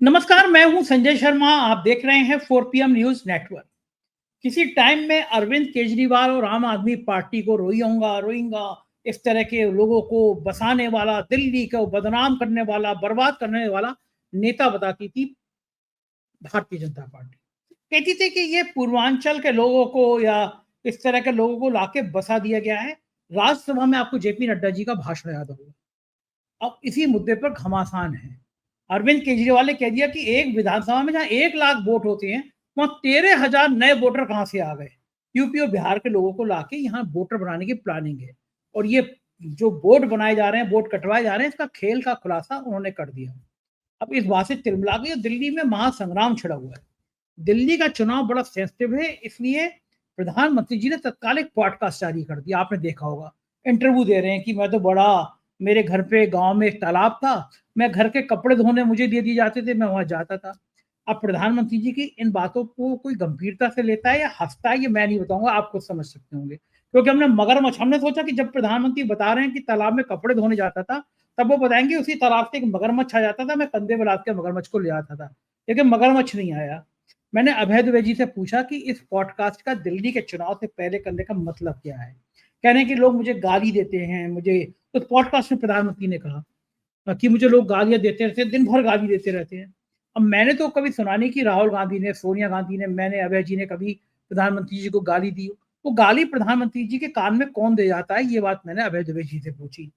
नमस्कार, मैं हूं संजय शर्मा। आप देख रहे हैं 4 PM न्यूज नेटवर्क। किसी टाइम में अरविंद केजरीवाल और आम आदमी पार्टी को रोइंगा रोइंगा इस तरह के लोगों को बसाने वाला, दिल्ली को बदनाम करने वाला, बर्बाद करने वाला नेता बताती थी भारतीय जनता पार्टी। कहती थी कि ये पूर्वांचल के लोगों को या इस तरह के लोगों को लाके बसा दिया गया है। राज्यसभा में आपको जेपी नड्डा जी का भाषण याद होगा। अब इसी मुद्दे पर घमासान है। अरविंद केजरीवाल ने कह दिया कि एक विधानसभा में जहां 1 लाख वोट होते हैं, वहां 13,000 नए वोटर कहां से आ गए। यूपी और बिहार के लोगों को लाके यहाँ वोटर बनाने की प्लानिंग है। और ये जो वोट बनाए जा रहे हैं, वोट कटवाए जा रहे हैं, इसका खेल का खुलासा उन्होंने कर दिया। अब इस बात से तिलमिला गई। दिल्ली में महासंग्राम छिड़ा हुआ है। दिल्ली का चुनाव बड़ा सेंसिटिव है, इसलिए प्रधानमंत्री जी ने तत्काल एक पॉडकास्ट जारी कर दिया। आपने देखा होगा, इंटरव्यू दे रहे हैं कि मैं तो बड़ा, मेरे घर पे गांव में एक तालाब था, मैं घर के कपड़े धोने मुझे दे दिए जाते थे, मैं वहां जाता था। अब प्रधानमंत्री जी की इन बातों को कोई गंभीरता से लेता है या हंसता है, ये मैं नहीं बताऊंगा, आप खुद समझ सकते होंगे। क्योंकि हमने सोचा कि जब प्रधानमंत्री बता रहे हैं कि तालाब में कपड़े धोने जाता था, तब वो बताएंगे उसी तालाब से एक मगरमच्छ आ जाता था, मैं कंधे में लाद के मगरमच्छ को ले आता था। लेकिन मगरमच्छ नहीं आया। मैंने अभय द्विवेदी जी से पूछा कि इस पॉडकास्ट का दिल्ली के चुनाव से पहले करने का मतलब क्या है। कह रहे हैं कि लोग मुझे गाली देते हैं, मुझे। तो पॉडकास्ट में प्रधानमंत्री ने कहा कि मुझे लोग गालियां देते रहते हैं, दिन भर गाली देते रहते हैं। अब मैंने तो कभी सुना नहीं कि राहुल गांधी ने, सोनिया गांधी ने, मैंने, अभय जी ने कभी प्रधानमंत्री जी को गाली दी। वो गाली प्रधानमंत्री जी के कान में कौन दे जाता है, ये बात मैंने अभय द्विवेदी जी से पूछी।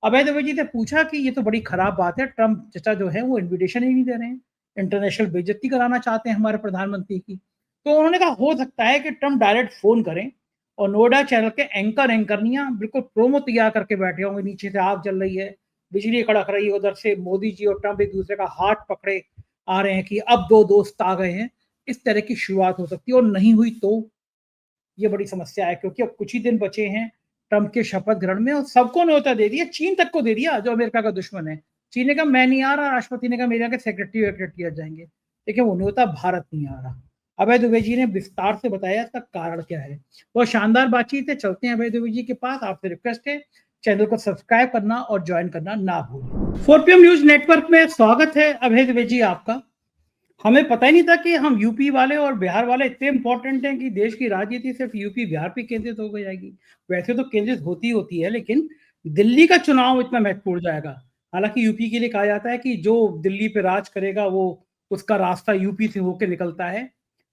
अभय द्विवेदी जी ने पूछा कि ये तो बड़ी खराब बात है, ट्रम्प चचा जो है वो इन्विटेशन ही नहीं दे रहे हैं, इंटरनेशनल बेइज्जती कराना चाहते हैं हमारे प्रधानमंत्री की। तो उन्होंने कहा हो सकता है कि ट्रम्प डायरेक्ट फोन करें और नोएडा चैनल के एंकरनियां बिल्कुल प्रोमो तैयार करके बैठे होंगे, नीचे से आग जल रही है, बिजली कड़क रही है, उधर से मोदी जी और ट्रम्प एक दूसरे का हाथ पकड़े आ रहे हैं कि अब दो दोस्त आ गए हैं। इस तरह की शुरुआत हो सकती है। और नहीं हुई तो ये बड़ी समस्या है, क्योंकि अब कुछ ही दिन बचे हैं ट्रंप के शपथ ग्रहण में और सबको न्योता दे दिया, चीन तक को दे दिया जो अमेरिका का दुश्मन है। चीन ने कहा मैं नहीं आ रहा, राष्ट्रपति ने कहा मेरे यहाँ के सेक्रेटरी आ जाएंगे, लेकिन वो न्योता भारत नहीं आ रहा। अभय द्विवेदी जी ने विस्तार से बताया इसका कारण क्या है। बहुत शानदार बातचीत है। चलते हैं अभय द्विवेदी जी के पास। आपसे रिक्वेस्ट है चैनल को सब्सक्राइब करना और ज्वाइन करना ना भूलें। 4 PM न्यूज नेटवर्क में स्वागत है अभय द्विवेदी जी आपका। हमें पता ही नहीं था कि हम यूपी वाले और बिहार वाले इतने इंपॉर्टेंट हैं कि देश की राजनीति सिर्फ यूपी बिहार पे केंद्रित हो जाएगी। वैसे तो केंद्रित होती होती है, लेकिन दिल्ली का चुनाव इतना महत्वपूर्ण जाएगा। हालांकि यूपी के लिए कहा जाता है कि जो दिल्ली पे राज करेगा वो, उसका रास्ता यूपी से होकर निकलता है।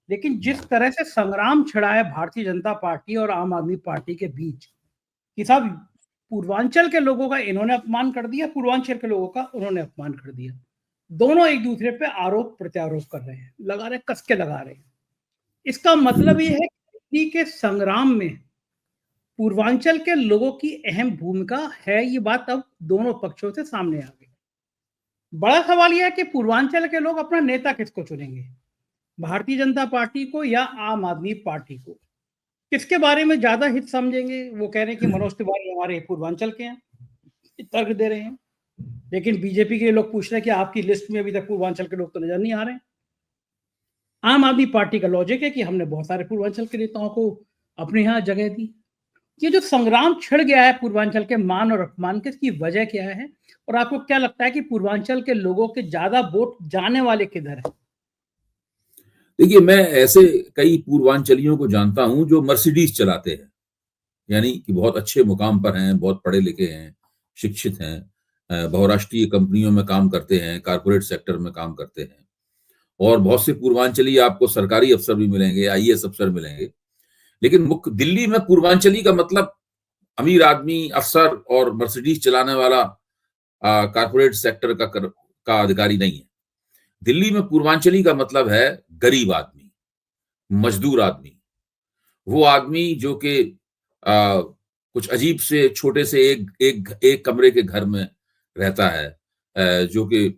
लेकिन जिस तरह से संग्राम छिड़ा है भारतीय जनता पार्टी और आम आदमी पार्टी के बीच, कि साहब पूर्वांचल के लोगों का इन्होंने अपमान कर दिया, पूर्वांचल के लोगों का उन्होंने अपमान कर दिया। दोनों एक दूसरे पे आरोप प्रत्यारोप कर रहे हैं, लगा रहे, कस के लगा रहे हैं। इसका मतलब ये है कि दिल्ली के संग्राम में पूर्वांचल के लोगों की अहम भूमिका है। ये बात अब दोनों पक्षों से सामने आ गई। बड़ा सवाल यह है कि पूर्वांचल के लोग अपना नेता किसको चुनेंगे, भारतीय जनता पार्टी को या आम आदमी पार्टी को। किसके बारे में ज्यादा हित समझेंगे। वो कह रहे हैं कि मनोज तिवारी हमारे पूर्वांचल के हैं, तर्क दे रहे हैं। लेकिन बीजेपी के लोग पूछ रहे हैं कि आपकी लिस्ट में अभी तक पूर्वांचल के लोग तो नजर नहीं आ रहे हैं। आम आदमी पार्टी का लॉजिक है कि हमने बहुत सारे पूर्वांचल के नेताओं को अपने यहाँ जगह दी। ये जो संग्राम छिड़ गया है पूर्वांचल के मान और अपमान के, इसकी वजह क्या है? और आपको क्या लगता है कि पूर्वांचल के लोगों के ज्यादा वोट जाने वाले किधर है? देखिए, मैं ऐसे कई पूर्वांचलियों को जानता हूं जो मर्सिडीज चलाते हैं, यानी कि बहुत अच्छे मुकाम पर हैं, बहुत पढ़े लिखे हैं, शिक्षित हैं, बहुराष्ट्रीय कंपनियों में काम करते हैं, कारपोरेट सेक्टर में काम करते हैं। और बहुत से पूर्वांचली आपको सरकारी अफसर भी मिलेंगे, आईएएस अफसर मिलेंगे। लेकिन मुख्य दिल्ली में पूर्वांचली का मतलब अमीर आदमी, अफसर और मर्सिडीज चलाने वाला कारपोरेट सेक्टर का अधिकारी नहीं है। दिल्ली में पूर्वांचली का मतलब है गरीब आदमी, मजदूर आदमी, वो आदमी जो कि कुछ अजीब से छोटे से एक कमरे के घर में रहता है, जो कि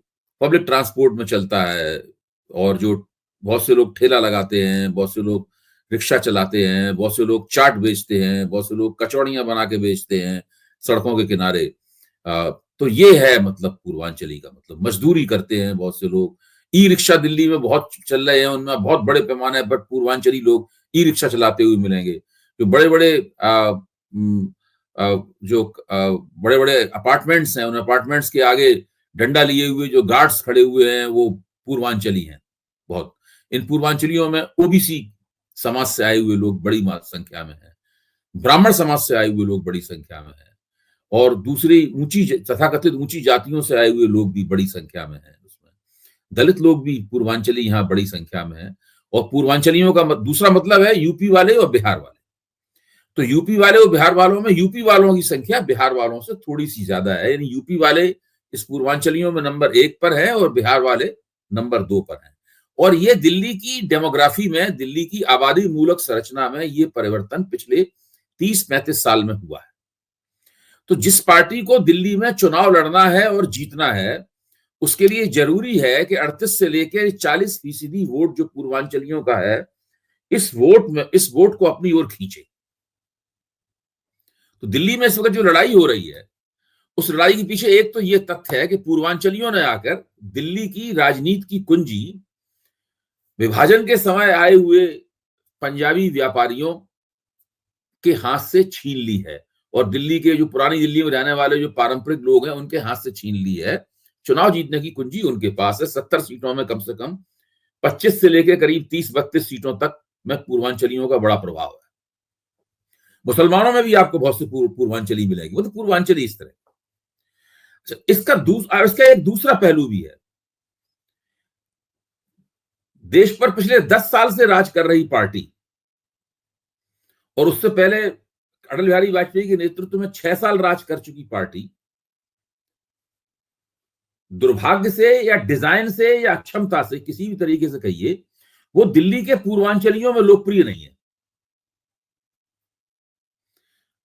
पब्लिक ट्रांसपोर्ट में चलता है, और जो बहुत से लोग ठेला लगाते हैं, बहुत से लोग रिक्शा चलाते हैं, बहुत से लोग चाट बेचते हैं, बहुत से लोग कचौड़ियां बना के बेचते हैं सड़कों के किनारे। तो ये है मतलब पूर्वांचली का मतलब, मजदूरी करते हैं बहुत से लोग। ई रिक्शा दिल्ली में बहुत चल रहे हैं, उनमें बहुत बड़े पैमाने पर पूर्वांचली लोग ई रिक्शा चलाते हुए मिलेंगे। जो बड़े बड़े जो बड़े बड़े अपार्टमेंट्स हैं, उन अपार्टमेंट्स के आगे डंडा लिए हुए जो गार्ड्स खड़े हुए हैं, वो पूर्वांचली हैं बहुत। इन पूर्वांचलियों में ओबीसी समाज से आए हुए लोग बड़ी संख्या में हैं, ब्राह्मण समाज से आए हुए लोग बड़ी संख्या में हैं, और दूसरी ऊंची तथाकथित ऊंची जातियों से आए हुए लोग भी बड़ी संख्या में हैं। उसमें दलित लोग भी पूर्वांचली यहाँ बड़ी संख्या में हैं। और पूर्वांचलियों का दूसरा मतलब है यूपी वाले और बिहार वाले। तो यूपी वाले और बिहार वालों में यूपी वालों की संख्या बिहार वालों से थोड़ी सी ज्यादा है, यानी यूपी वाले इस पूर्वांचलियों में नंबर 1 पर है और बिहार वाले नंबर 2 पर हैं। और ये दिल्ली की डेमोग्राफी में, दिल्ली की आबादी मूलक संरचना में ये परिवर्तन पिछले 30-35 साल में हुआ है। तो जिस पार्टी को दिल्ली में चुनाव लड़ना है और जीतना है, उसके लिए जरूरी है कि 38 से लेकर 40% वोट जो पूर्वांचलियों का है, इस वोट को अपनी ओर खींचे। तो दिल्ली में इस वक्त जो लड़ाई हो रही है, उस लड़ाई के पीछे एक तो ये तथ्य है कि पूर्वांचलियों ने आकर दिल्ली की राजनीति की कुंजी विभाजन के समय आए हुए पंजाबी व्यापारियों के हाथ से छीन ली है, और दिल्ली के जो पुरानी दिल्ली में रहने वाले जो पारंपरिक लोग हैं उनके हाथ से छीन ली है। चुनाव जीतने की कुंजी उनके पास है। 70 सीटों में कम से कम 25 से लेकर करीब 30-32 सीटों तक में पूर्वांचलियों का बड़ा प्रभाव है। मुसलमानों में भी आपको बहुत से पूर्वांचली मिलेगी, मतलब पूर्वांचली इस तरह। इसका एक दूसरा पहलू भी है। देश पर पिछले 10 साल से राज कर रही पार्टी, और उससे पहले अटल बिहारी वाजपेयी के नेतृत्व में 6 साल राज कर चुकी पार्टी, दुर्भाग्य से या डिजाइन से या अक्षमता से, किसी भी तरीके से कहिए, वो दिल्ली के पूर्वांचलियों में लोकप्रिय नहीं है।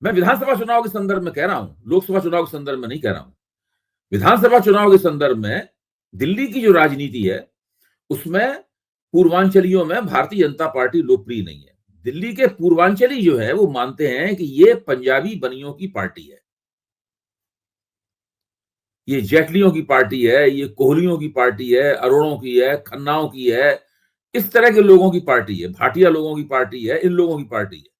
मैं विधानसभा चुनाव के संदर्भ में कह रहा हूं, लोकसभा चुनाव के संदर्भ में नहीं कह रहा हूं। विधानसभा चुनाव के संदर्भ में दिल्ली की जो राजनीति है, उसमें पूर्वांचलियों में भारतीय जनता पार्टी लोकप्रिय नहीं है। दिल्ली के पूर्वांचली जो है वो मानते हैं कि ये पंजाबी बनियों की पार्टी है, ये जेटलियों की पार्टी है, ये कोहलियों की पार्टी है, अरोड़ों की है, खन्नाओं की है, इस तरह के लोगों की पार्टी है, भाटिया लोगों की पार्टी है, इन लोगों की पार्टी है।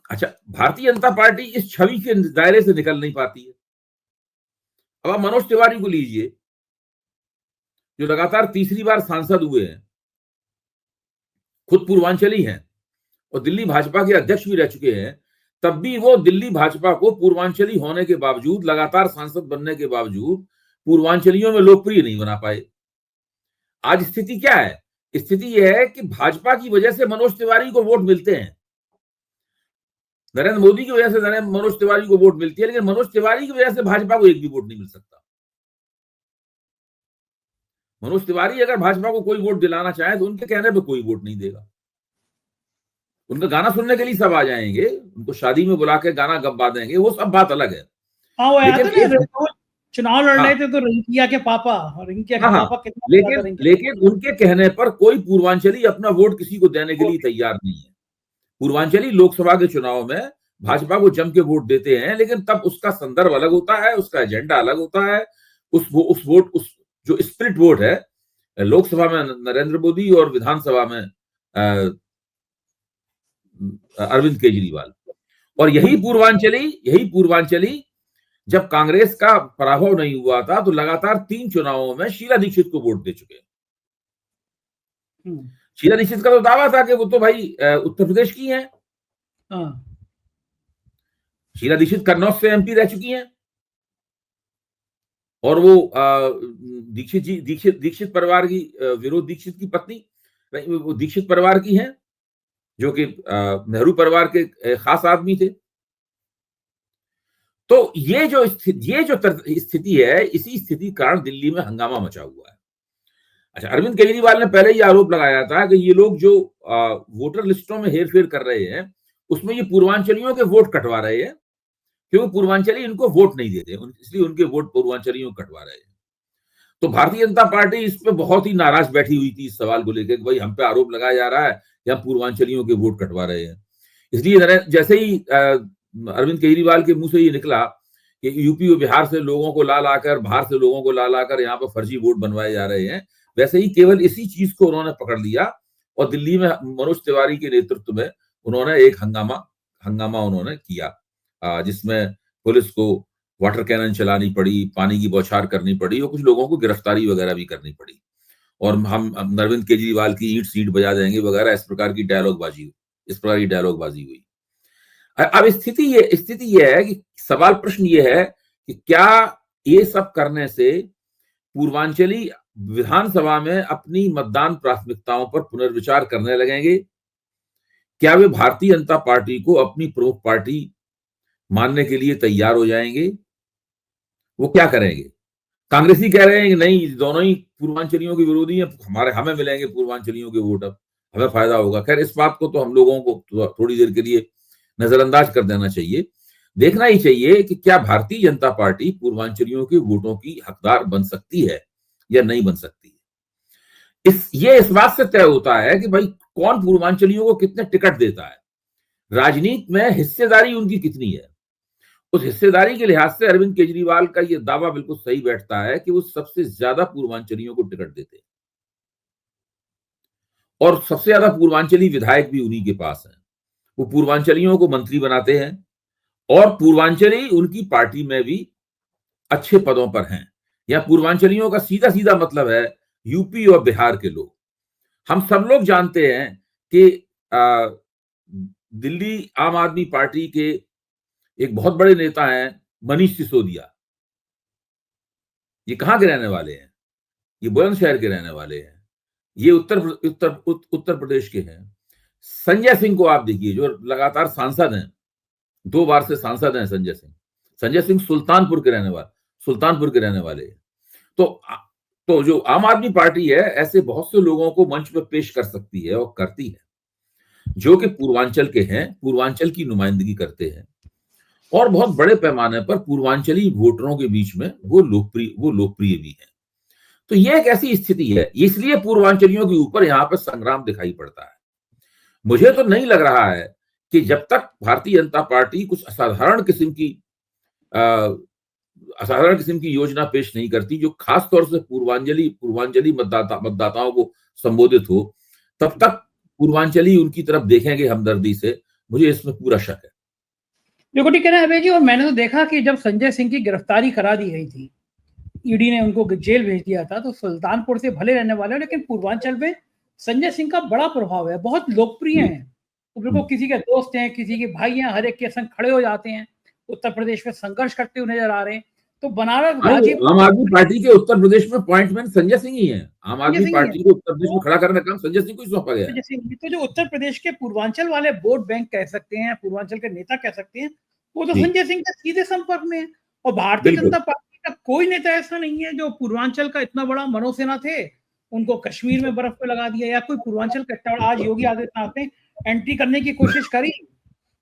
अच्छा, भारतीय जनता पार्टी इस छवि के दायरे से निकल नहीं पाती है। अब आप मनोज तिवारी को लीजिए, जो लगातार तीसरी बार सांसद हुए हैं, खुद पूर्वांचली हैं और दिल्ली भाजपा के अध्यक्ष भी रह चुके हैं, तब भी वो दिल्ली भाजपा को पूर्वांचली होने के बावजूद, लगातार सांसद बनने के बावजूद, पूर्वांचलियों में लोकप्रिय नहीं बना पाए। आज स्थिति क्या है? स्थिति यह है कि भाजपा की वजह से मनोज तिवारी को वोट मिलते हैं, नरेंद्र मोदी की वजह से मनोज तिवारी को वोट मिलती है, लेकिन मनोज तिवारी की वजह से भाजपा को एक भी वोट नहीं मिल सकता। मनोज तिवारी अगर भाजपा को कोई वोट दिलाना चाहे तो उनके कहने पे कोई वोट नहीं देगा। उनका गाना सुनने के लिए सब आ जाएंगे, उनको शादी में बुला के गाना गवा देंगे, वो सब बात अलग है। हाँ, वो लेकिन चुनाव लड़ रहे थे तो रिंकिया के पापा, पापा कितना, लेकिन उनके कहने पर कोई पूर्वांचली अपना वोट किसी को देने के लिए तैयार नहीं है। पूर्वांचली लोकसभा के चुनाव में भाजपा को जम के वोट देते हैं, लेकिन तब उसका संदर्भ अलग होता है, उसका एजेंडा अलग होता है। उस जो स्प्लिट वोट है, लोकसभा में नरेंद्र मोदी और विधानसभा में अरविंद केजरीवाल, और यही पूर्वांचली जब कांग्रेस का पराभव नहीं हुआ था तो लगातार 3 चुनावों में शीला दीक्षित को वोट दे चुके हैं। शीला दीक्षित का तो दावा था कि वो तो भाई उत्तर प्रदेश की हैं। शीला दीक्षित कन्नौज से एमपी रह चुकी हैं, और वो दीक्षित परिवार की, विरोध दीक्षित की पत्नी, वो दीक्षित परिवार की हैं, जो कि नेहरू परिवार के खास आदमी थे। तो ये जो स्थिति है, इसी स्थिति के कारण दिल्ली में हंगामा मचा हुआ है। अच्छा, अरविंद केजरीवाल ने पहले ही आरोप लगाया था कि ये लोग जो वोटर लिस्टों में हेरफेर कर रहे हैं, उसमें ये पूर्वांचलियों के वोट कटवा रहे हैं, क्योंकि पूर्वांचली इनको वोट नहीं देते, इसलिए उनके वोट पूर्वांचलियों को कटवा रहे हैं। तो भारतीय जनता पार्टी इस पे बहुत ही नाराज बैठी हुई थी, इस सवाल को लेकर कि भाई हम पे आरोप लगाया जा रहा है कि हम पूर्वांचलियों के वोट कटवा रहे हैं। इसलिए जैसे ही अरविंद केजरीवाल के मुंह से ये निकला कि यूपी और बिहार से लोगों को ला लाकर, बाहर से लोगों को ला लाकर यहाँ पर फर्जी वोट बनवाए जा रहे हैं, वैसे ही केवल इसी चीज को उन्होंने पकड़ लिया और दिल्ली में मनोज तिवारी के नेतृत्व में उन्होंने एक हंगामा उन्होंने किया, जिसमें पुलिस को वाटर कैनन चलानी पड़ी, पानी की बौछार करनी पड़ी और कुछ लोगों को गिरफ्तारी वगैरह भी करनी पड़ी। और हम अरविंद केजरीवाल की ईंट सीट बजा देंगे वगैरह, इस प्रकार की डायलॉगबाजी हुई। अब स्थिति ये है कि सवाल प्रश्न ये है कि क्या ये सब करने से पूर्वांचली विधानसभा में अपनी मतदान प्राथमिकताओं पर पुनर्विचार करने लगेंगे? क्या वे भारतीय जनता पार्टी को अपनी प्रमुख पार्टी मानने के लिए तैयार हो जाएंगे? वो क्या करेंगे? कांग्रेसी कह रहे हैं कि नहीं, दोनों ही पूर्वांचलियों के विरोधी हैं, हमें मिलेंगे पूर्वांचलियों के वोट, अब हमें फायदा होगा। खैर, इस बात को तो हम लोगों को थोड़ी देर के लिए नजरअंदाज कर देना चाहिए। देखना ही चाहिए कि क्या भारतीय जनता पार्टी पूर्वांचलियों के वोटों की हकदार बन सकती है या नहीं बन सकती है। इस बात से तय होता है कि भाई कौन पूर्वांचलियों को कितने टिकट देता है, राजनीति में हिस्सेदारी उनकी कितनी है। उस हिस्सेदारी के लिहाज से अरविंद केजरीवाल का यह दावा बिल्कुल सही बैठता है कि वो सबसे ज्यादा पूर्वांचलियों को टिकट देते हैं और सबसे ज्यादा पूर्वांचली विधायक भी उन्हीं के पास हैं। वो पूर्वांचलियों को मंत्री बनाते हैं और पूर्वांचली उनकी पार्टी में भी अच्छे पदों पर हैं। या पूर्वांचलियों का सीधा सीधा मतलब है यूपी और बिहार के लोग। हम सब लोग जानते हैं कि दिल्ली आम आदमी पार्टी के एक बहुत बड़े नेता हैं मनीष सिसोदिया। ये कहां के रहने वाले हैं? ये बुलंदशहर के रहने वाले हैं। ये उत्तर प्रदेश के हैं। संजय सिंह को आप देखिए, जो लगातार सांसद हैं, 2 बार से सांसद हैं संजय सिंह सुल्तानपुर के रहने वाले हैं। तो जो आम आदमी पार्टी है, ऐसे बहुत से लोगों को मंच पर पेश कर सकती है और करती है, जो कि पूर्वांचल के हैं, पूर्वांचल की नुमाइंदगी करते हैं और बहुत बड़े पैमाने पर पूर्वांचली वोटरों के बीच में वो लोकप्रिय भी है। तो ये एक ऐसी स्थिति है, इसलिए पूर्वांचलियों के ऊपर यहाँ पर संग्राम दिखाई पड़ता है। मुझे तो नहीं लग रहा है कि जब तक भारतीय जनता पार्टी कुछ असाधारण किस्म की योजना पेश नहीं करती, जो खास तौर से पूर्वांचली मतदाताओं को संबोधित हो, तब तक पूर्वांचली उनकी तरफ देखेंगे हमदर्दी से। मुझे इसमें पूरा शक है। बिल्कुल ठीक है ना अभय जी। और मैंने तो देखा कि जब संजय सिंह की गिरफ्तारी करा दी गई थी, ईडी ने उनको जेल भेज दिया था, तो सुल्तानपुर से भले रहने वाले हैं, लेकिन पूर्वांचल में संजय सिंह का बड़ा प्रभाव है, बहुत लोकप्रिय हैं। तो बिल्कुल किसी के दोस्त हैं, किसी के भाई हैं, हर एक के संग खड़े हो जाते हैं। उत्तर प्रदेश में संघर्ष करते हुए नजर आ रहे हैं। तो बनारस आम आदमी पार्टी के उत्तर प्रदेश में पॉइंटमैन संजय सिंह ही है। आम आदमी पार्टी को उत्तर प्रदेश में खड़ा करने का काम संजय सिंह को ही सौंपा गया है। तो जो उत्तर प्रदेश के पूर्वांचल वाले वोट बैंक कह सकते हैं, पूर्वांचल के नेता कह सकते हैं, वो तो संजय सिंह के सीधे संपर्क में है। और भारतीय जनता पार्टी का कोई नेता ऐसा नहीं है जो पूर्वांचल का इतना बड़ा मनोसेना थे, उनको कश्मीर में बर्फ पे लगा दिया, या कोई पूर्वांचल का इतना बड़ा। आज योगी आदित्यनाथ ने एंट्री करने की कोशिश करी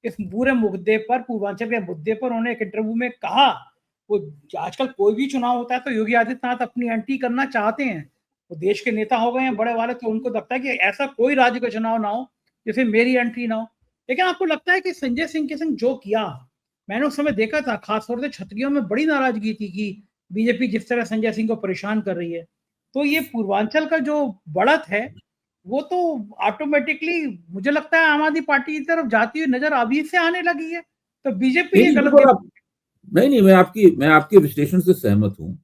इस पूरे मुद्दे पर, पूर्वांचल के मुद्दे पर। उन्होंने एक इंटरव्यू में कहा, वो आजकल कोई भी चुनाव होता है तो योगी आदित्यनाथ अपनी एंट्री करना चाहते हैं। वो देश के नेता हो गए हैं बड़े वाले, तो उनको लगता है कि ऐसा कोई राज्य का चुनाव ना हो जिसे मेरी एंट्री ना हो। लेकिन आपको लगता है कि संजय सिंह के संग जो किया, मैंने उस समय देखा था, खासतौर से छत्रियों में बड़ी नाराजगी थी कि बीजेपी जिस तरह संजय सिंह को परेशान कर रही है। तो ये पूर्वांचल का जो बढ़त है, वो तो ऑटोमेटिकली मुझे लगता है आम आदमी पार्टी की तरफ जाती हुई नजर अभी से आने लगी है। तो बीजेपी नहीं, मैं आपके विश्लेषण से सहमत हूं।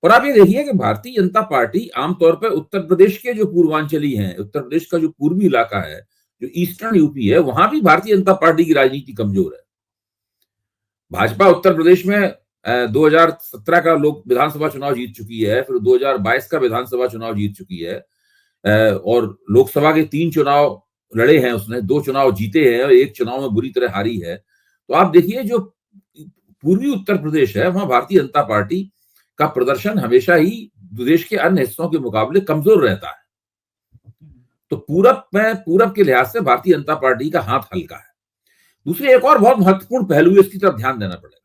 और आप ये देखिए कि भारतीय जनता पार्टी आमतौर पर उत्तर प्रदेश के जो पूर्वांचली हैं, उत्तर प्रदेश का जो पूर्वी इलाका है, जो ईस्टर्न यूपी है, वहां भी भारतीय जनता पार्टी की राजनीति कमजोर है। भाजपा उत्तर प्रदेश में 2017 का लोक विधानसभा चुनाव जीत चुकी है, फिर 2022 का विधानसभा चुनाव जीत चुकी है, और लोकसभा के 3 चुनाव लड़े हैं उसने, 2 चुनाव जीते हैं और 1 चुनाव में बुरी तरह हारी है। तो आप देखिए, जो पूर्वी उत्तर प्रदेश है, वहां भारतीय जनता पार्टी का प्रदर्शन हमेशा ही देश के अन्य हिस्सों के मुकाबले कमजोर रहता है। तो पूरब के लिहाज से भारतीय जनता पार्टी का हाथ हल्का है। दूसरी एक और बहुत महत्वपूर्ण पहलू है, इसकी तरफ ध्यान देना पड़ेगा।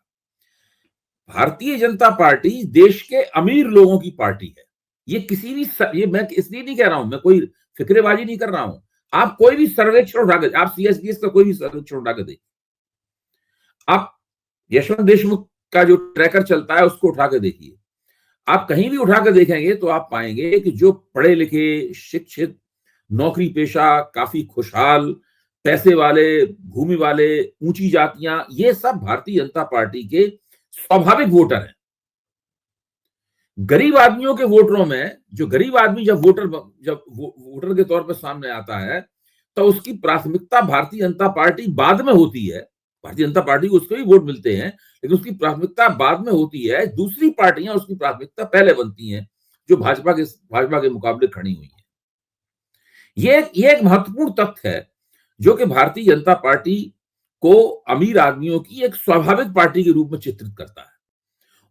भारतीय जनता पार्टी देश के अमीर लोगों की पार्टी है। ये मैं इसलिए नहीं कह रहा हूं, मैं कोई फिक्रेबाजी नहीं कर रहा हूं। आप कोई भी सर्वेक्षण उठा के, आप सीएसपीएस का कोई भी सर्वेक्षण उठा के देखिए, आप यशवंत देशमुख का जो ट्रैकर चलता है उसको उठा के देखिए, आप कहीं भी उठा के देखेंगे तो आप पाएंगे कि जो पढ़े लिखे, शिक्षित, नौकरी पेशा, काफी खुशहाल, पैसे वाले, भूमि वाले, ऊंची जातियां, ये सब भारतीय जनता पार्टी के स्वाभाविक वोटर हैं। गरीब आदमियों के वोटरों में, जो गरीब आदमी जब वोटर के तौर पर सामने आता है, तो उसकी प्राथमिकता भारतीय जनता पार्टी बाद में होती है। भारतीय जनता पार्टी को उसके भी वोट मिलते हैं, लेकिन उसकी प्राथमिकता बाद में होती है। दूसरी पार्टियां उसकी प्राथमिकता पहले बनती हैं, जो भाजपा के मुकाबले खड़ी हुई है। ये एक महत्वपूर्ण तथ्य है, जो कि भारतीय जनता पार्टी को अमीर आदमियों की एक स्वाभाविक पार्टी के रूप में चित्रित करता है।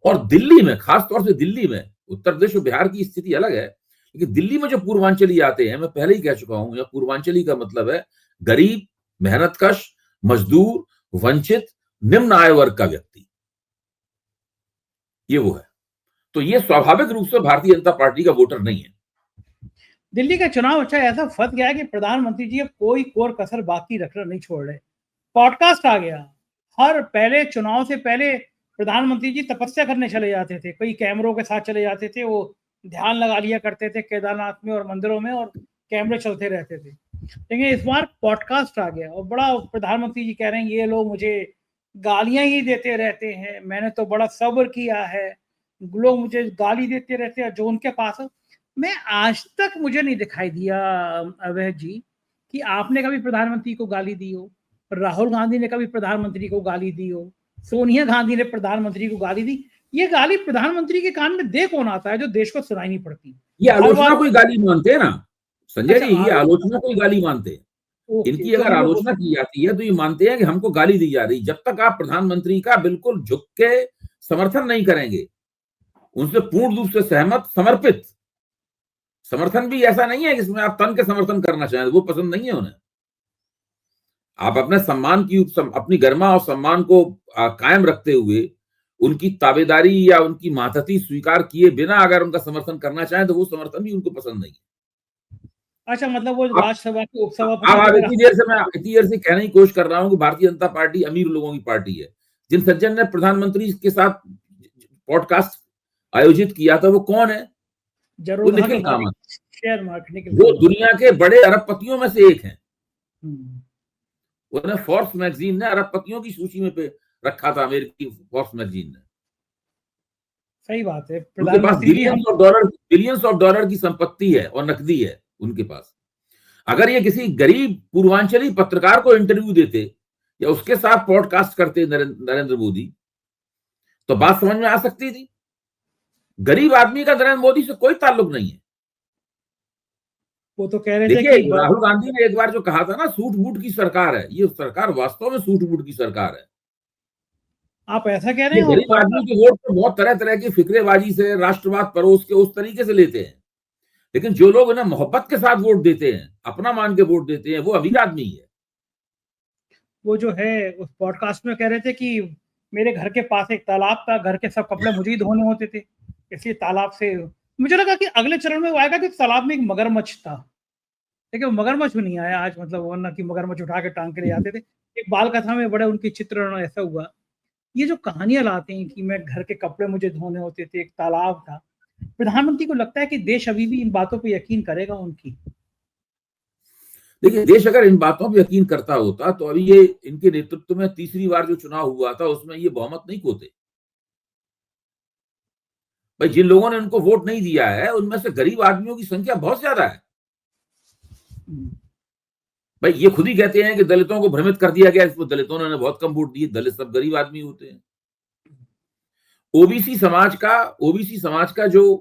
और दिल्ली में, खासतौर से दिल्ली में, उत्तर प्रदेश और बिहार की स्थिति अलग है, लेकिन दिल्ली में जो पूर्वांचली आते हैं, मैं पहले ही कह चुका हूं, या पूर्वांचली का मतलब है गरीब, मेहनतकश, मजदूर, वंचित, निम्न आय वर्ग का व्यक्ति, ये वो है। तो ये स्वाभाविक रूप से भारतीय जनता पार्टी का वोटर नहीं है। दिल्ली का चुनाव अच्छा ऐसा फंस गया कि प्रधानमंत्री जी अब कोई कोर कसर बाकी रखना नहीं छोड़ रहे। पॉडकास्ट आ गया। हर पहले चुनाव से पहले प्रधानमंत्री जी तपस्या करने चले जाते थे, कई कैमरों के साथ चले जाते थे, वो ध्यान लगा लिया करते थे केदारनाथ में और मंदिरों में, और कैमरे चलते रहते थे। लेकिन इस बार पॉडकास्ट आ गया और बड़ा प्रधानमंत्री जी कह रहे हैं ये लोग मुझे गालियां ही देते रहते हैं, मैंने तो बड़ा सब्र किया है, लोग मुझे गाली देते रहते हैं जो उनके पास। मैं आज तक मुझे नहीं दिखाई दिया अवैध जी कि आपने कभी प्रधानमंत्री को गाली दी हो, राहुल गांधी ने कभी प्रधानमंत्री को गाली दी हो, सोनिया गांधी ने प्रधानमंत्री को गाली दी। ये गाली प्रधानमंत्री के कान में दे कौन आता है जो देश को सुनाई नहीं पड़ती? ये आलोचना कोई गाली मानते हैं ना संजय जी, ये आलोचना कोई गाली मानते हैं। इनकी अगर आलोचना की जाती है तो ये मानते हैं कि हमको गाली दी जा रही। जब तक आप प्रधानमंत्री का बिल्कुल झुक के समर्थन नहीं करेंगे, उनसे पूर्ण रूप से सहमत, समर्पित, समर्थन भी ऐसा नहीं है जिसमें आप तन के समर्थन करना चाहें, वो पसंद नहीं है उन्हें। आप अपने सम्मान की, अपनी गरिमा और सम्मान को कायम रखते हुए उनकी ताबेदारी या उनकी मातहती स्वीकार किए बिना अगर उनका समर्थन करना चाहें तो वो समर्थन भी उनको पसंद नहीं है। अच्छा, मतलब वो राज्यसभा के उपसभापति, इतनी देर से कहने की कोशिश कर रहा हूं कि भारतीय जनता पार्टी अमीर लोगों की पार्टी है। जिन सज्जन ने प्रधानमंत्री के साथ पॉडकास्ट आयोजित किया था वो कौन है? वो निखिल कामत, शेयर मार्केट, वो दुनिया के बड़े अरबपतियों में से एक हैं। उन्हें फोर्ब्स मैगजीन ने अरबपतियों की सूची में पे रखा था, अमेरिकी फोर्ब्स मैगजीन ने। सही बात है। उनके पास बिलियंस ऑफ डॉलर की संपत्ति है और नकदी है उनके पास। अगर ये किसी गरीब पूर्वांचली पत्रकार को इंटरव्यू देते या उसके साथ पॉडकास्ट करते नरेंद्र मोदी, तो बात समझ में आ सकती थी। गरीब आदमी का नरेंद्र मोदी से कोई ताल्लुक नहीं है। वो तो कह रहे थे कि राहुल गांधी ने एक बार जो कहा था ना, सूट बूट की सरकार है, ये सरकार वास्तव में सूट बूट की सरकार है। आप ऐसा कह रहे हैं? गरीब आदमी के वोट तो बहुत तरह तरह की फिक्रेबाजी से, राष्ट्रवाद परोस के उस तरीके से लेते हैं, लेकिन जो लोग उन्हें मोहब्बत के साथ वोट देते हैं, अपना मान के वोट देते हैं, वो अमीर आदमी है। वो जो है उस पॉडकास्ट में कह रहे थे कि मेरे घर के पास एक तालाब था, घर के सब कपड़े मुझे ही धोने होते थे, इसलिए तालाब से मुझे लगा कि अगले चरण में वो आएगा कि तालाब में एक मगरमच्छ था, लेकिन मगरमच्छ भी नहीं आया आज। मतलब वरना कि मगरमच्छ उठा के टांग के ले जाते थे। एक बाल कथा में बड़े उनकी चित्रण ऐसा हुआ। ये जो कहानियां लाते हैं कि मैं घर के कपड़े मुझे धोने होते थे, एक तालाब था, प्रधानमंत्री को लगता है कि देश अभी भी इन बातों पर यकीन करेगा उनकी? देखिए, देश अगर इन बातों पर यकीन करता होता तो अभी ये इनके नेतृत्व में तीसरी बार जो चुनाव हुआ था उसमें ये बहुमत नहीं खोते। भाई, जिन लोगों ने उनको वोट नहीं दिया है उनमें से गरीब आदमियों की संख्या बहुत ज्यादा है। भाई, ये खुद ही कहते हैं कि दलितों को भ्रमित कर दिया गया, इसमें दलितों ने बहुत कम वोट दिए, दलित सब गरीब आदमी होते हैं। ओबीसी समाज का जो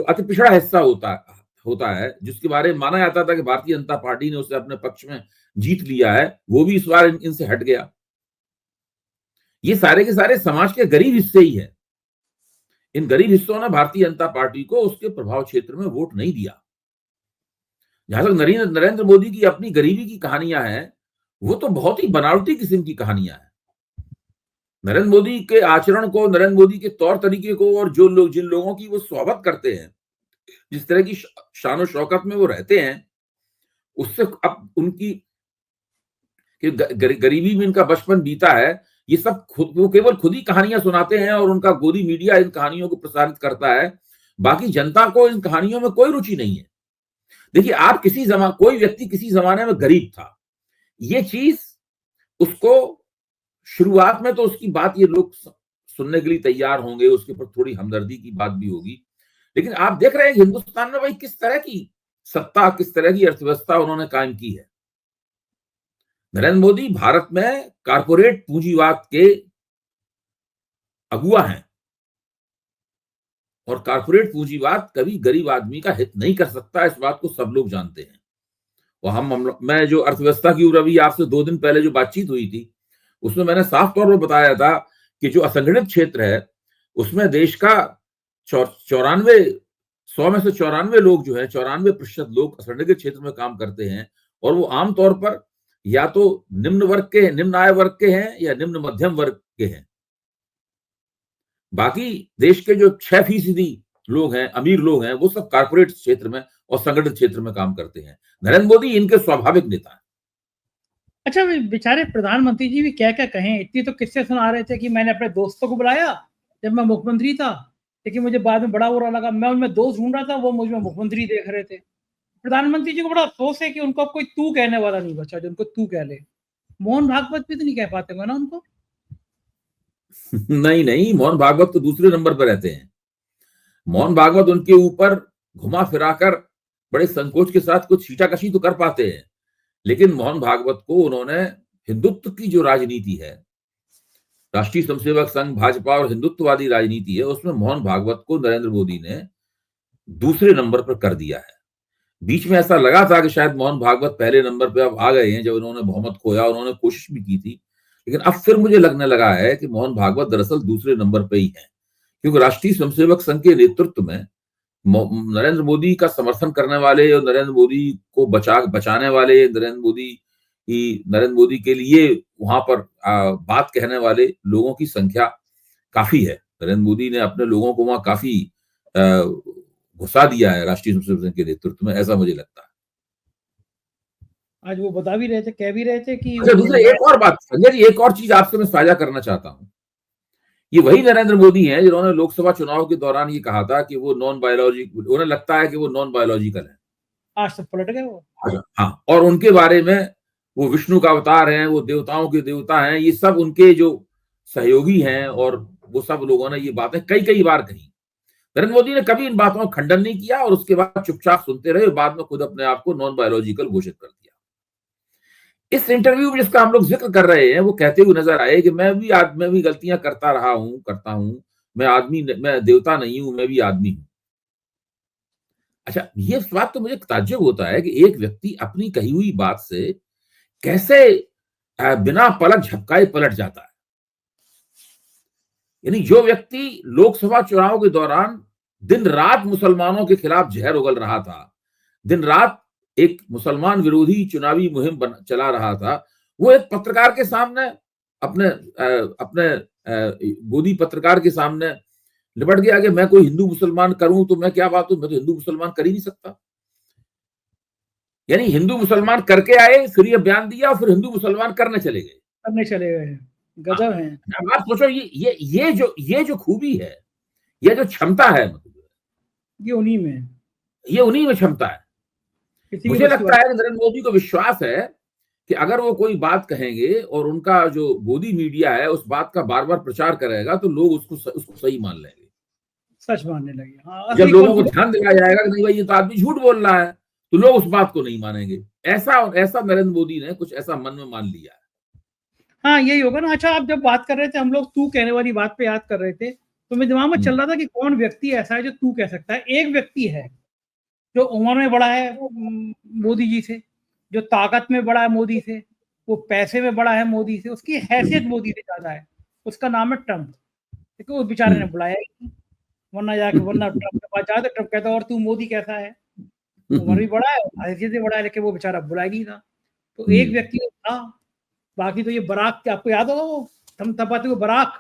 अति पिछड़ा हिस्सा होता है, जिसके बारे में माना जाता था कि भारतीय जनता पार्टी ने उसे अपने पक्ष में जीत लिया है, वो भी इस बार इनसे हट गया। ये सारे के सारे समाज के गरीब हिस्से ही है। इन गरीब हिस्सों ने भारतीय जनता पार्टी को उसके प्रभाव क्षेत्र में वोट नहीं दिया। जहां तक नरेंद्र मोदी की अपनी गरीबी की कहानियां हैं, वो तो बहुत ही बनावटी किस्म की कहानियां हैं। नरेंद्र मोदी के आचरण को, नरेंद्र मोदी के तौर तरीके को, और जिन लोगों की वो स्वागत करते हैं, जिस तरह की शान शौकत में वो रहते हैं, उससे अब उनकी गरीबी में इनका बचपन बीता है, ये सब वो केवल खुद ही कहानियां सुनाते हैं और उनका गोदी मीडिया इन कहानियों को प्रसारित करता है। बाकी जनता को इन कहानियों में कोई रुचि नहीं है। देखिए, आप कोई व्यक्ति किसी जमाने में गरीब था, ये चीज उसको शुरुआत में तो उसकी बात ये लोग सुनने के लिए तैयार होंगे, उसके ऊपर थोड़ी हमदर्दी की बात भी होगी, लेकिन आप देख रहे हैं हिंदुस्तान में भाई किस तरह की सत्ता, किस तरह की अर्थव्यवस्था उन्होंने कायम की है। नरेंद्र मोदी भारत में कारपोरेट पूंजीवाद के अगुआ हैं और कारपोरेट पूंजीवाद कभी गरीब आदमी का हित नहीं कर सकता, इस बात को सब लोग जानते हैं। और मैं जो अर्थव्यवस्था की ऊपर अभी आपसे 2 दिन पहले जो बातचीत हुई थी, उसमें मैंने साफ तौर पर बताया था कि जो असंगठित क्षेत्र है, उसमें देश का 94 100 में से 94 लोग जो है 94% लोग असंगठित क्षेत्र में काम करते हैं और वो आमतौर पर या तो निम्न आय वर्ग के हैं या निम्न मध्यम वर्ग के हैं। बाकी देश के जो 6% लोग हैं, अमीर लोग हैं, वो सब कारपोरेट क्षेत्र में और संगठित क्षेत्र में काम करते हैं। नरेंद्र मोदी इनके स्वाभाविक नेता हैं। अच्छा, बेचारे प्रधानमंत्री जी भी क्या-क्या कहें, इतनी तो किस्से सुना रहे थे कि मैंने अपने दोस्तों को बुलाया जब मैं मुख्यमंत्री था, लेकिन मुझे बाद में बड़ा बुरा लगा। मैं उनमें दोस्त ढूँढ रहा था, वो मुझ में मुख्यमंत्री देख रहे थे। प्रधानमंत्री जी को बड़ा अफ़सोस है कि उनको अब कोई तू कहने वाला नहीं बचा जो उनको तू कह ले। मोहन भागवत भी तो नहीं कह पाते होंगे ना उनको? नहीं, नहीं, मोहन भागवत तो दूसरे नंबर पर रहते हैं। मोहन भागवत उनके ऊपर घुमा फिराकर बड़े संकोच के साथ कुछ छींटाकशी तो कर पाते हैं, लेकिन मोहन भागवत को उन्होंने हिंदुत्व की जो राजनीति है, राष्ट्रीय स्वयंसेवक संघ, भाजपा और हिंदुत्ववादी राजनीति है, उसमें मोहन भागवत को नरेंद्र मोदी ने दूसरे नंबर पर कर दिया है। बीच में ऐसा लगा था कि शायद मोहन भागवत पहले नंबर पे अब आ गए हैं, जब उन्होंने बहुमत खोया, उन्होंने कोशिश भी की थी, लेकिन अब फिर मुझे लगने लगा है कि मोहन भागवत दरअसल दूसरे नंबर पे ही है, क्योंकि राष्ट्रीय स्वयंसेवक संघ के नेतृत्व में नरेंद्र मोदी का समर्थन करने वाले और नरेंद्र मोदी को बचाने वाले, नरेंद्र मोदी के लिए वहां पर बात कहने वाले लोगों की संख्या काफी है। नरेंद्र मोदी ने अपने लोगों को वहां काफी घुसा दिया है राष्ट्रीय स्वयंसेवक संघ के नेतृत्व में, ऐसा मुझे लगता है। आज वो बता भी रहे थे, कह भी रहे थे कि अच्छा, दूसरा एक और बात संजय जी, एक और चीज आपसे मैं साझा करना चाहता हूं। ये वही नरेंद्र मोदी हैं जिन्होंने लोकसभा चुनाव के दौरान ये कहा था कि वो उन्हें लगता है कि वो नॉन बायोलॉजिकल है। आज तो पलट गए वो। हाँ, और उनके बारे में वो विष्णु का अवतार हैं, वो देवताओं के देवता हैं, ये सब उनके जो सहयोगी हैं और वो सब लोगों ने ये बातें कई बार कही। नरेंद्र मोदी ने कभी इन बातों का खंडन नहीं किया और उसके बाद चुपचाप सुनते रहे और बाद में खुद अपने आप को नॉन बायोलॉजिकल घोषित कर दिया। इस इंटरव्यू में जिसका हम लोग जिक्र कर रहे हैं, वो कहते हुए नजर आए कि मैं भी गलतियां करता हूं, मैं देवता नहीं हूं, मैं भी आदमी हूं। अच्छा, ये बात तो मुझे ताज्जुब होता है कि एक व्यक्ति अपनी कही हुई बात से कैसे बिना पलक झपकाए पलट जाता है। यानी जो व्यक्ति लोकसभा चुनाव के दौरान दिन रात मुसलमानों के खिलाफ जहर उगल रहा था, दिन रात एक मुसलमान विरोधी चुनावी मुहिम चला रहा था, वो एक पत्रकार के सामने अपने गोदी पत्रकार के सामने लिपट गया कि मैं कोई हिंदू मुसलमान करूं तो मैं क्या बात हूं, मैं तो हिंदू मुसलमान कर ही नहीं सकता। यानी हिंदू मुसलमान करके आए, फिर ये बयान दिया और फिर हिंदू मुसलमान करने चले गए। गजब है। आप सोचो ये जो खूबी है, ये जो क्षमता है, ये उन्हीं में क्षमता है। मुझे लगता है कि नरेंद्र मोदी को विश्वास है कि अगर वो कोई बात कहेंगे और उनका जो गोदी मीडिया है उस बात का बार बार प्रचार करेगा तो लोग उसको सही मान लेंगे, सच मानने लगे। हाँ, जब लोगों को ध्यान दिलाया जाएगा कि नहीं भाई ये तो आदमी झूठ बोल रहा है, तो लोग उस बात को नहीं मानेंगे। ऐसा नरेंद्र मोदी ने कुछ ऐसा मन में मान लिया है। हाँ, यही होगा ना। अच्छा, आप जब बात कर रहे थे, हम लोग तू कहने वाली बात पे याद कर रहे थे, तो मेरे दिमाग में चल रहा था कि कौन व्यक्ति ऐसा है जो तू कह सकता है। एक व्यक्ति है जो उम्र में बड़ा है मोदी जी से, जो ताकत में बड़ा है मोदी से, वो पैसे में बड़ा है मोदी से, उसकी हैसियत मोदी से ज्यादा है। उसका नाम है ट्रंप। देखो उस बेचारे ने बुलाया ही, वरना ट्रंप के पास जाते, ट्रंप कहता और तू मोदी कैसा है, उम्र भी बड़ा है, हैसियत भी बड़ा है, लेकिन वो बेचारा बुलाया ही था। तो एक व्यक्ति था। बाकी तो ये बराक, आपको याद होगा वो थपथपाते हुए बराक।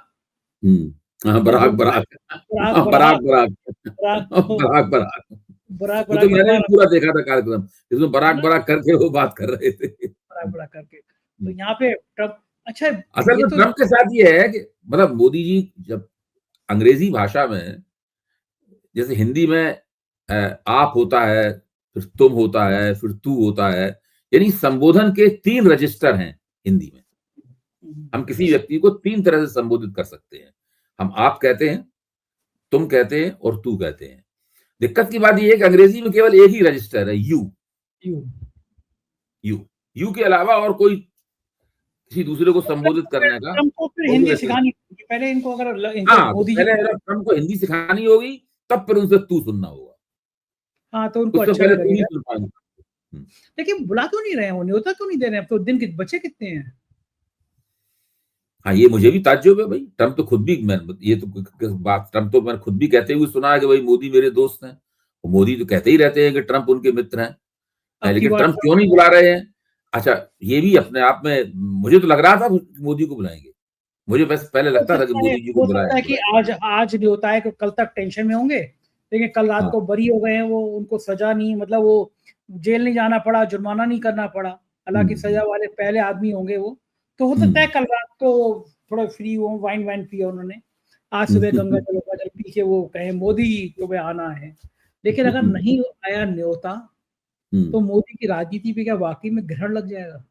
बराक वो तो मैंने भी पूरा देखा था कार्यक्रम, जिसमें बराक करके वो बात कर रहे थे, बराक करके। तो यहाँ पे ट्रंप, अच्छा असल में ट्रंप के साथ ये है कि मतलब मोदी जी जब अंग्रेजी भाषा में, जैसे हिंदी में आप होता है, फिर तुम होता है, फिर तू होता है, यानी संबोधन के 3 रजिस्टर हैं हिंदी में। हम किसी व्यक्ति को 3 तरह से संबोधित कर सकते हैं। हम आप कहते हैं, तुम कहते हैं और तू कहते हैं। दिक्कत की बात ये है कि अंग्रेजी में केवल एक ही रजिस्टर है, यू। यू। यू यू के अलावा और कोई किसी दूसरे को संबोधित करने का ट्रम्प को फिर कोई हिंदी रजिस्टर। सिखानी पड़ेगी पहले इनको, अगर इनको हाँ, मोदी जी। पहले अगर ट्रम्प को हिंदी सिखानी होगी, तब फिर उनसे तू सुनना होगा। हाँ, तो उनको उससे अच्छा पहले भी तू नहीं लगेगा। सुन पाएंगे। हुँ। लेकिन बुला क्यों नहीं रहे हैं वो, न्योता क्यों नहीं दे रहे हैं? अब तो दिन के बचे कितने हैं? हाँ, ये मुझे भी ताज्जुब है भाई। ट्रम्प तो खुद भी मैं ये तो बात ट्रम्प तो मैंने खुद भी कहते हुए सुना है कि भाई मोदी मेरे दोस्त हैं। वो मोदी तो कहते ही रहते हैं कि ट्रम्प उनके मित्र हैं। अब की लेकिन बार ट्रम्प क्यों नहीं बुला रहे हैं? अच्छा, ये भी अपने आप में मुझे तो लग रहा था मोदी को बुलाएँगे। मुझे बस पहले हो लगता था कि सकता है मोदी जी को हो सकता है कि बुलाएँगे। आज आज न्योता है कि कल तक टेंशन में होंगे, लेकिन कल रात हाँ। को बरी हो गए हैं वो, उनको सज़ा नहीं, मतलब वो जेल नहीं जाना पड़ा, जुर्माना नहीं करना पड़ा। हुँ, हालाँकि सज़ा हुँ, वाले पहले आदमी होंगे वो। तो हो सकता है हुँ। कल रात को थोड़ा फ्री हो, वाइन-वाइन पिया उन्होंने। आज सुबह गंगा जल वंगा जल पी के वो कहें मोदी तुम्हें आना है। लेकिन अगर नहीं आया न्योता, तो हुँ। मोदी की राजनीति पे क्या वाक़ई में ग्रहण लग जाएगा?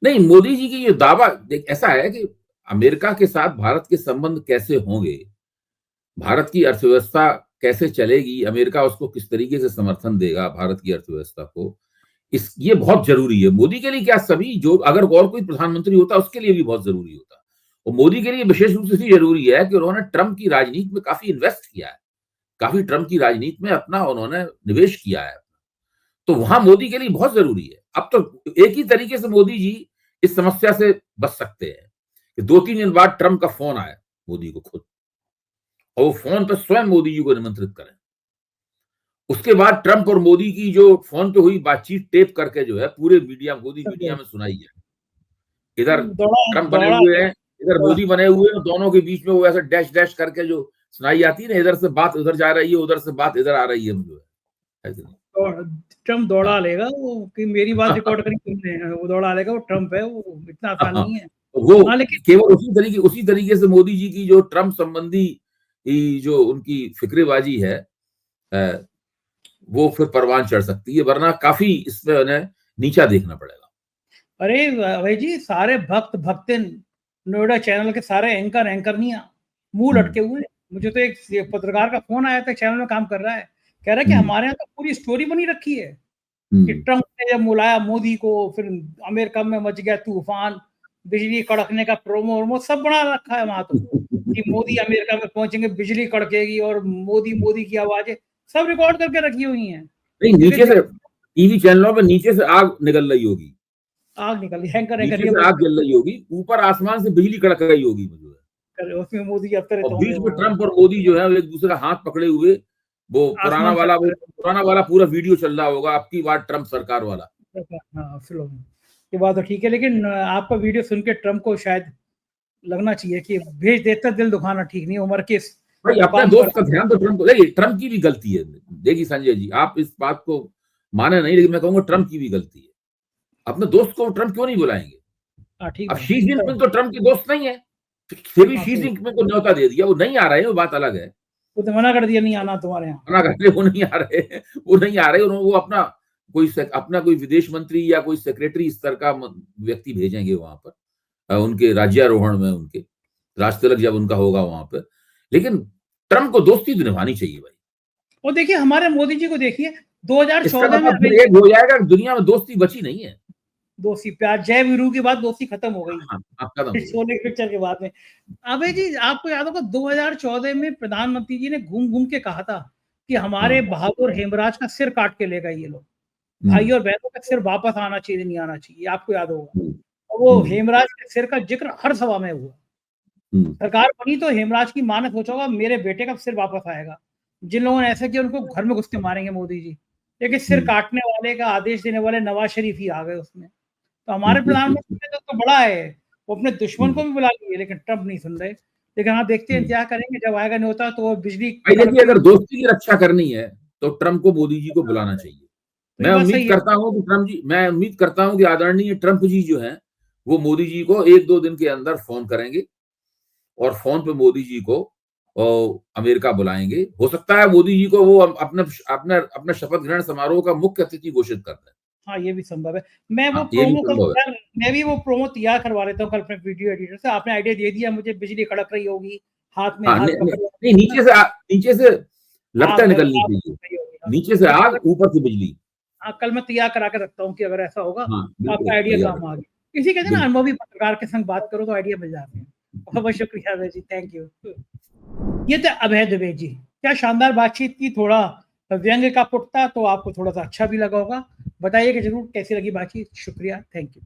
नहीं, मोदी जी की ये दावा देख ऐसा है कि अमेरिका के साथ भारत के संबंध कैसे होंगे, भारत की अर्थव्यवस्था कैसे चलेगी, अमेरिका उसको किस तरीके से समर्थन देगा भारत की अर्थव्यवस्था को, इस ये बहुत ज़रूरी है। मोदी के लिए क्या सभी जो अगर और कोई प्रधानमंत्री होता उसके लिए भी बहुत ज़रूरी होता। और मोदी के लिए विशेष रूप से इसलिए ज़रूरी है कि उन्होंने ट्रम्प की राजनीति में काफ़ी इन्वेस्ट किया है। काफ़ी ट्रम्प की राजनीति में अपना उन्होंने निवेश किया है। तो वहाँ मोदी के लिए बहुत ज़रूरी है। अब तो एक ही तरीके से मोदी जी इस समस्या से बच सकते हैं कि 2-3 दिन बाद ट्रम्प का फ़ोन आया मोदी को खुद और वो फ़ोन पे स्वयं मोदी जी को निमंत्रित करें। उसके बाद ट्रम्प और मोदी की जो फ़ोन पे हुई बातचीत टेप करके जो है पूरे मीडिया मोदी मीडिया में सुनाई है। इधर दौड़ा ट्रम्प बने दौड़ा हुए हैं, इधर दौड़ा मोदी बने हुए हैं, दोनों के बीच में वो ऐसे डैश डैश करके जो सुनाई जाती है ना, इधर से बात उधर जा रही है, उधर से बात इधर आ रही है जो है कि नहीं? दौड़ ट्रम्प दौड़ा हाँ। लेगा वो कि मेरी बात रिकॉर्ड करी तुमने, वो दौड़ा लेगा, वो ट्रम्प है, वो इतना हाँ, आसान हाँ। नहीं है। तो वो हाँ, लेकिन केवल उसी तरीके से मोदी जी की जो ट्रम्प संबंधी जो उनकी फ़िक्रेबाज़ी है अ, वो फिर परवान चढ़ सकती है, वरना काफ़ी इसमें उन्हें नीचा देखना पड़ेगा। अरे भाई जी, सारे भक्तिन नोएडा चैनल के सारे एंकरनियाँ मुँह हुँ, लटके हुए हैं। मुझे तो एक पत्रकार का फ़ोन आया था, चैनल में काम कर रहा है। कह रहा है कि हुँ, हमारे यहाँ तो पूरी स्टोरी बनी रखी है कि हुँ। ट्रम्प ने जब बुलाया मोदी को, फिर अमेरिका में मच गया तूफ़ान, बिजली कड़कने का प्रोमो-वोमो सब बना रखा है वहाँ तो, कि मोदी अमेरिका में पहुँचेंगे, बिजली कड़केगी और मोदी, मोदी की आवाज़ें सब रिकॉर्ड करके रखी हुई हैं। नहीं, नीचे से जगह-जगह टीवी चैनलों पे नीचे से आग निकल रही होगी, आग निकली, हैंकर हैंकर नीचे ये से आग बोलते जल रही होगी, ऊपर आसमान से बिजली कड़क रही होगी मुझे। हैं, उसमें मोदी अवतरित और होंगे बीच में वो ट्रम्प और मोदी जो है वो एक-दूसरे का हाथ पकड़े हुए आसमान से वो अवतरित पुराना वाला पूरा वीडियो चल रहा होगा, अब की बार ट्रम्प सरकार वाला। हाँ, फ़िल्म ये बात तो ठीक है, लेकिन आपका वीडियो सुन के ट्रम्प को शायद लगना चाहिए कि भेज देता, दिल दुखाना ठीक नहीं है, उम्र के इस भाई अपने मुकाम पर। दोस्त का ध्यान तो देखिए ट्रम्प की भी गलती है। देखिए संजय जी, आप इस बात को माने नहीं लेकिन मैं कहूँगा ट्रम्प की भी गलती है। अपने दोस्त को ट्रम्प क्यों नहीं बुलाएँगे? हाँ, ठीक अब बात शी है। जिनपिंग तो ट्रम्प के दोस्त नहीं है। फिर भी हाँ, शी सही। जिनपिंग को न्योता दे दिया, वो नहीं आ रहे हैं, वो बात अलग है। वो तो मना कर दिया नहीं आना तुम्हारे यहाँ। मना कर रहे वो नहीं आ रहे हैं, वो नहीं आ रहे, वो अपना कोई विदेश मंत्री या कोई सेक्रेटरी स्तर का व्यक्ति भेजेंगे वहां पर उनके राज्यारोहण में उनके राष्ट्रतिलक जब उनका होगा वहां पर। लेकिन ट्रम्प को दोस्ती तो निभानी चाहिए भाई। और देखिए हमारे मोदी जी को देखिए इसका 2014 में मतलब अभी फिर एक हो जाएगा कि दुनिया में दोस्ती बची नहीं है। दोस्ती प्यार जय वीरू के बाद दोस्ती खत्म हो गई। हाँ, हाँ, खत्म हो गई। शोले की पिक्चर के बाद में। अबे जी आपको याद होगा 2014 में प्रधानमंत्री जी ने घूम-घूम के कहा था कि हमारे हाँ, बहादुर हेमराज का सिर काट के ले गए ये लोग। हम्म, भाई और बहनों का सिर वापस आना चाहिए, नहीं आना चाहिए, आपको याद होगा। हम्म, और वो हम्म, हेमराज के सिर का ज़िक्र हर सभा में हुआ। हम्म, सरकार बनी तो हेमराज की माँ ने सोचा होगा मेरे बेटे का सिर वापस आएगा। जिन लोगों ने ऐसा किया उनको घर में घुस के मारेंगे मोदी जी। लेकिन सिर हम्म, काटने वाले का आदेश देने वाले नवाज़ शरीफ ही आ गए उसमें। तो हमारे हम्म, प्रधानमंत्री ने तो बड़ा है, वो अपने दुश्मन हम्म, को भी बुला लिए लेकिन ट्रम्प नहीं सुन रहे। लेकिन हाँ, देखते हैं हम्म। क्या करेंगे, जब आएगा न्योता तो वो बिजली भाई देखिए कड़कती हुई। अगर दोस्ती की रक्षा करनी है तो ट्रम्प को मोदी जी को बुलाना चाहिए। तो ये बात सही है। मैं उम्मीद करता हूँ कि आदरणीय ट्रम्प जी जो हैं, वो मोदी जी को 1-2 दिन के अंदर फ़ोन करेंगे और फ़ोन पे मोदी जी को अमेरिका बुलाएँगे। हो सकता है मोदी जी को वो अपने अपने अपने शपथ ग्रहण समारोह का मुख्य अतिथि घोषित कर दें। हाँ, ये भी संभव है। मैं वो हाँ, ये भी प्रोमो कल संभव है। यार मैं भी वो प्रोमो तैयार करवा लेता हूँ कल अपने वीडियो एडिटर से। आपने आइडिया दे दिया मुझे, बिजली कड़क रही होगी, हाथ में हाँ, हाथ नहीं, पकड़े नहीं, होंगे ना, नीचे से लगता आग है लग निकलनी आग चाहिए। लग रही होगी, हाँ। नीचे से तो आग, कल ऊपर से बिजली। हाँ, कल मैं तैयार करा के रखता हूँ कि अगर ऐसा होगा हाँ, तो आपका बिल्कुल आइडिया तैयार काम आ रखिए। गया। इसी कहते हैं ना, बिल्कुल। अनुभवी पत्रकार के संग बात करो तो आइडिया मिल जाते हैं। बहुत-बहुत शुक्रिया अभय जी, थैंक यू। ये थे अभय दुबे जी। क्या शानदार बातचीत की, थोड़ा व्यंग्य का पुटता तो आपको थोड़ा-सा अच्छा भी लगा होगा। बताइएगा ज़रूर कैसी लगी बातचीत। शुक्रिया, थैंक यू।